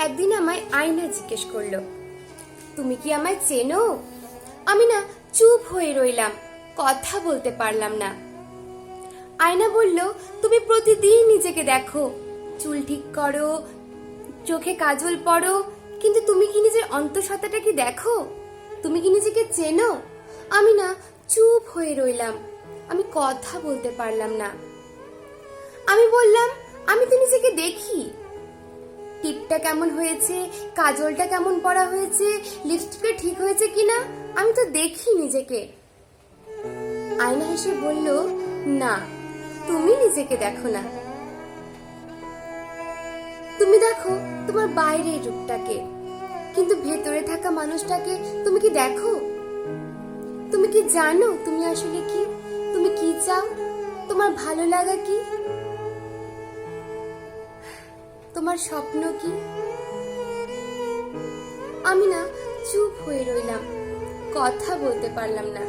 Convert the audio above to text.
একদিন আমায় আয়না জিজ্ঞেস করলো, তুমি কি আমায় চেনো? আমি না চুপ হয়ে রইলাম, কথা বলতে পারলাম না। আয়না বলল, তুমি প্রতিদিন নিজেকে দেখো, চুল ঠিক করো, চোখে কাজল পরো, কিন্তু তুমি কি নিজের অন্তঃসত্ত্বাটা কি দেখো? তুমি কি নিজেকে চেনো? আমি না চুপ হয়ে রইলাম, আমি কথা বলতে পারলাম না। আমি বললাম, আমি তো নিজেকে দেখি, টিপটা কেমন হয়েছে, কাজলটা কেমন পরা হয়েছে, লিপস্টিকটা ঠিক হয়েছে কিনা, আমি তো দেখি নিজেকে। আয়না হেসে বলল, না, তুমি নিজেকে দেখো না। তুমি দেখো তোমার বাইরের রূপটাকে, কিন্তু ভেতরে থাকা মানুষটাকে তুমি কি দেখো? তুমি কি জানো তুমি আসলে কি? তুমি কি চাও? তোমার ভালো লাগা কি? তোমার স্বপ্ন কি? আমি না চুপ হয়ে রইলাম, কথা বলতে পারলাম না।